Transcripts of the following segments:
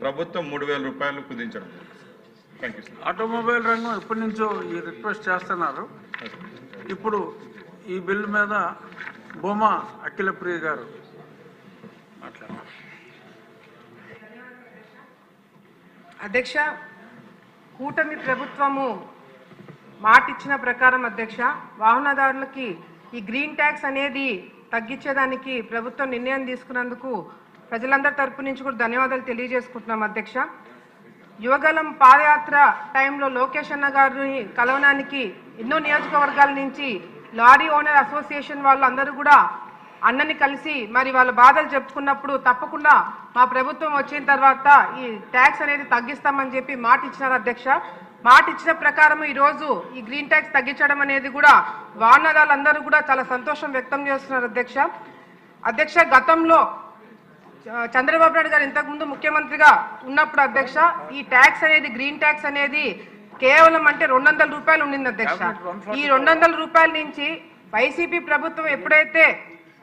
ప్రభుత్వం 3,000 రూపాయలు కుదించడం. Thank you sir. ఆటోమొబైల్ రంగం ఎప్పటి నుంచో ఈ రిక్వెస్ట్ చేస్తున్నారు. ఇప్పుడు ఈ బిల్లు మీద బొమ్మ అఖిలప్రియ గారు మాట్లాడారు. అధ్యక్ష, కూటమి ప్రభుత్వము మాట ఇచ్చిన ప్రకారం అధ్యక్ష వాహనదారులకి ఈ గ్రీన్ ట్యాక్స్ అనేది తగ్గించేదానికి ప్రభుత్వం నిర్ణయం తీసుకున్నందుకు ప్రజలందరి తరపు నుంచి కూడా ధన్యవాదాలు తెలియజేసుకుంటున్నాం అధ్యక్ష. యువగలం పాదయాత్ర టైంలో లోకేష్ అన్న గారిని కలవడానికి ఎన్నో నియోజకవర్గాల నుంచి లారీ ఓనర్ అసోసియేషన్ వాళ్ళు అందరూ కూడా అన్నని కలిసి మరి వాళ్ళ బాధలు చెప్పుకున్నప్పుడు తప్పకుండా మా ప్రభుత్వం వచ్చిన తర్వాత ఈ ట్యాక్స్ అనేది తగ్గిస్తామని చెప్పి మాట ఇచ్చినారు అధ్యక్ష. మాట ఇచ్చిన ప్రకారం ఈరోజు ఈ గ్రీన్ ట్యాక్స్ తగ్గించడం అనేది కూడా వాహనదారులందరూ కూడా చాలా సంతోషం వ్యక్తం చేస్తున్నారు అధ్యక్ష. అధ్యక్ష, గతంలో చంద్రబాబు నాయుడు గారు ఇంతకుముందు ముఖ్యమంత్రిగా ఉన్నప్పుడు అధ్యక్ష ఈ ట్యాక్స్ అనేది గ్రీన్ ట్యాక్స్ అనేది కేవలం అంటే 200 రూపాయలు ఉండింది అధ్యక్ష. ఈ 200 రూపాయల నుంచి వైసీపీ ప్రభుత్వం ఎప్పుడైతే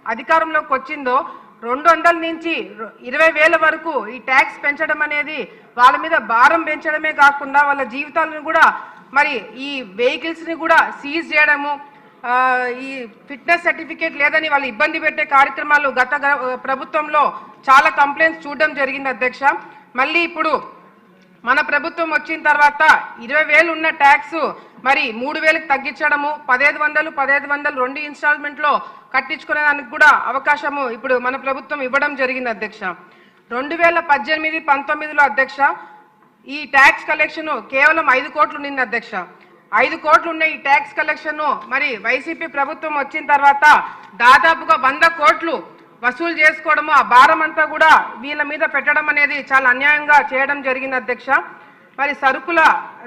అధికారంలోకి వచ్చిందో 200 నుంచి 20,000 వరకు ఈ ట్యాక్స్ పెంచడం అనేది వాళ్ళ మీద భారం పెంచడమే కాకుండా వాళ్ళ జీవితాలను కూడా మరి ఈ వెహికల్స్ని కూడా సీజ్ చేయడము, ఈ ఫిట్నెస్ సర్టిఫికేట్ లేదని వాళ్ళు ఇబ్బంది పెట్టే కార్యక్రమాలు గత ప్రభుత్వంలో చాలా కంప్లైంట్స్ చూడడం జరిగింది అధ్యక్ష. మళ్ళీ ఇప్పుడు మన ప్రభుత్వం వచ్చిన తర్వాత 20,000 ఉన్న ట్యాక్స్ మరి 3,000కి తగ్గించడము, 1,500 2 ఇన్స్టాల్మెంట్లో కట్టించుకునేదానికి కూడా అవకాశము ఇప్పుడు మన ప్రభుత్వం ఇవ్వడం జరిగింది అధ్యక్ష. 2018-19లో అధ్యక్ష ఈ ట్యాక్స్ కలెక్షన్ కేవలం 5 కోట్లు ఉండింది అధ్యక్ష. 5 కోట్లు ఉన్న ఈ ట్యాక్స్ కలెక్షన్ మరి వైసీపీ ప్రభుత్వం వచ్చిన తర్వాత దాదాపుగా 100 కోట్లు వసూలు చేసుకోవడము, ఆ భారం అంతా కూడా వీళ్ళ మీద పెట్టడం అనేది చాలా అన్యాయంగా చేయడం జరిగింది అధ్యక్ష. మరి సరుకుల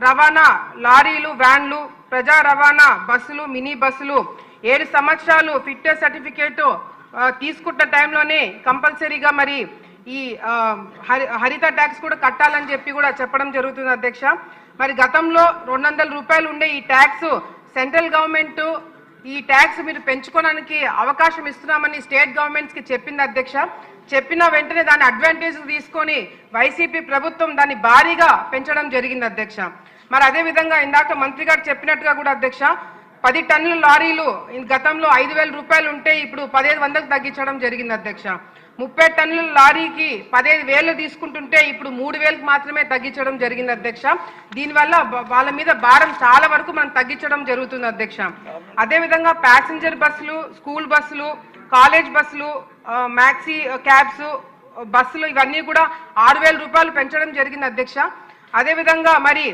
రవాణా, లారీలు, వ్యాన్లు, ప్రజా రవాణా, బస్సులు, మినీ బస్సులు 7 సంవత్సరాలు ఫిట్నెస్ సర్టిఫికేట్ తీసుకుంటున్న టైంలోనే కంపల్సరీగా మరి ఈ హరిత ట్యాక్స్ కూడా కట్టాలని చెప్పి కూడా చెప్పడం జరుగుతుంది అధ్యక్ష. మరి గతంలో 200 రూపాయలు ఉండే ఈ ట్యాక్స్ సెంట్రల్ గవర్నమెంట్ ఈ ట్యాక్స్ మీరు పెంచుకోవడానికి అవకాశం ఇస్తున్నామని స్టేట్ గవర్నమెంట్స్కి చెప్పింది అధ్యక్ష. చెప్పిన వెంటనే దాని అడ్వాంటేజ్ తీసుకొని వైసీపీ ప్రభుత్వం దాన్ని భారీగా పెంచడం జరిగింది అధ్యక్ష. మరి అదేవిధంగా ఇందాక మంత్రి గారు చెప్పినట్టుగా కూడా అధ్యక్ష 10 టన్నుల లారీలు గతంలో 5,000 రూపాయలు ఉంటే ఇప్పుడు 1,500కు తగ్గించడం జరిగింది అధ్యక్ష. 30 టన్నుల లారీకి 15,000 తీసుకుంటుంటే ఇప్పుడు 3,000కి మాత్రమే తగ్గించడం జరిగింది అధ్యక్ష. దీనివల్ల వాళ్ళ మీద భారం చాలా వరకు మనం తగ్గించడం జరుగుతుంది అధ్యక్ష. అదేవిధంగా ప్యాసింజర్ బస్సులు, స్కూల్ బస్సులు, కాలేజ్ బస్సులు, మ్యాక్సీ క్యాబ్స్ బస్సులు ఇవన్నీ కూడా 6,000 రూపాయలు పెంచడం జరిగింది అధ్యక్ష. అదేవిధంగా మరి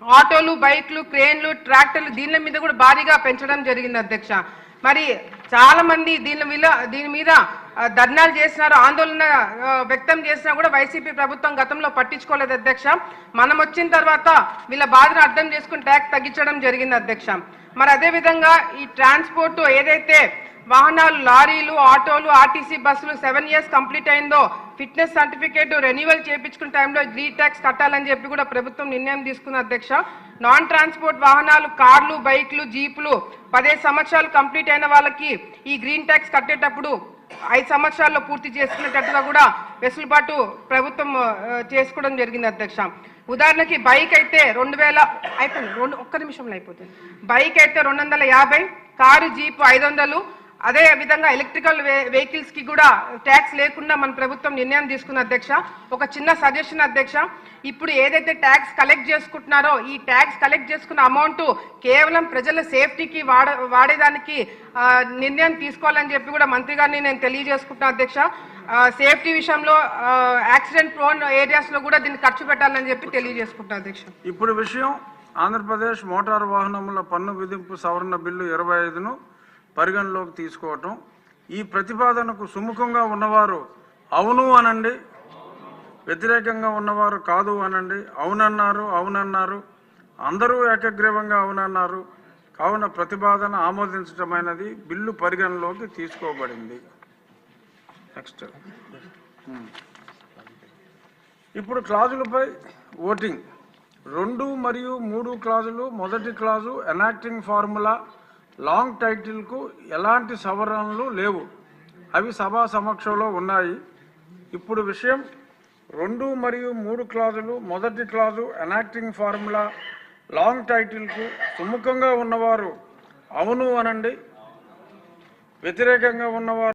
ఆటోలు, బైక్లు, క్రేన్లు, ట్రాక్టర్లు దీని మీద కూడా భారీగా పెంచడం జరిగింది అధ్యక్ష. మరి చాలా మంది దీని మీద ధర్నాలు చేసినారు, ఆందోళన వ్యక్తం చేసినా కూడా వైసీపీ ప్రభుత్వం గతంలో పట్టించుకోలేదు అధ్యక్ష. మనం వచ్చిన తర్వాత వీళ్ళ బాధను అర్థం చేసుకుని ట్యాక్స్ తగ్గించడం జరిగింది అధ్యక్ష. మరి అదేవిధంగా ఈ ట్రాన్స్పోర్ట్ ఏదైతే వాహనాలు, లారీలు, ఆటోలు, ఆర్టీసీ బస్సులు 7 ఇయర్స్ కంప్లీట్ అయిందో ఫిట్నెస్ సర్టిఫికేట్ రెన్యువల్ చేయించుకున్న టైంలో గ్రీన్ ట్యాక్స్ కట్టాలని చెప్పి కూడా ప్రభుత్వం నిర్ణయం తీసుకుంది అధ్యక్ష. నాన్ ట్రాన్స్పోర్ట్ వాహనాలు, కార్లు, బైక్లు, జీపులు 15 సంవత్సరాలు కంప్లీట్ అయిన వాళ్ళకి ఈ గ్రీన్ ట్యాక్స్ కట్టేటప్పుడు 5 సంవత్సరాల్లో పూర్తి చేసుకునేటట్టుగా కూడా వెసులుబాటు ప్రభుత్వం చేసుకోవడం జరిగింది అధ్యక్ష. ఉదాహరణకి బైక్ అయితే 2,000 అయిపోయింది, ఒక్క నిమిషంలో అయిపోతుంది. బైక్ అయితే 250, కారు, జీపు 500. అదే విధంగా ఎలక్ట్రికల్ వెహికల్స్ కి కూడా ట్యాక్స్ లేకుండా మన ప్రభుత్వం నిర్ణయం తీసుకున్న అధ్యక్ష. ఒక చిన్న సజెషన్ అధ్యక్ష, ఇప్పుడు ఏదైతే ట్యాక్స్ కలెక్ట్ చేసుకుంటున్నారో ఈ ట్యాక్స్ కలెక్ట్ చేసుకున్న అమౌంట్ కేవలం ప్రజల సేఫ్టీకి వాడేదానికి నిర్ణయం తీసుకోవాలని చెప్పి కూడా మంత్రి గారిని నేను తెలియజేసుకుంటున్నా అధ్యక్ష. సేఫ్టీ విషయంలో యాక్సిడెంట్ ప్రోన్ ఏరియాస్ లో కూడా దీన్ని ఖర్చు పెట్టాలని చెప్పి తెలియజేసుకుంటున్నా అధ్యక్ష. ఇప్పుడు విషయం ఆంధ్రప్రదేశ్ మోటారు వాహనముల పన్ను విధింపు సవరణ బిల్లు 25ను పరిగణలోకి తీసుకోవటం. ఈ ప్రతిపాదనకు సుముఖంగా ఉన్నవారు అవును అనండి, వ్యతిరేకంగా ఉన్నవారు కాదు అనండి. అవునన్నారు, అందరూ ఏకగ్రీవంగా అవునన్నారు. కావున ప్రతిపాదన ఆమోదించటమైనది, బిల్లు పరిగణలోకి తీసుకోబడింది. నెక్స్ట్ ఇప్పుడు క్లాజులపై ఓటింగ్. 2 మరియు 3 క్లాజులు. మొదటి క్లాజు ఎనాక్టింగ్ ఫార్ములా లాంగ్ టైటిల్కు ఎలాంటి సవరణలు లేవు, అవి సభా సమక్షంలో ఉన్నాయి. ఇప్పుడు విషయం 2 మరియు 3 క్లాజులు, మొదటి క్లాజు ఎనాక్టింగ్ ఫార్ములా లాంగ్ టైటిల్కు సుముఖంగా ఉన్నవారు అవును అనండి. వ్యతిరేకంగా ఉన్నవారు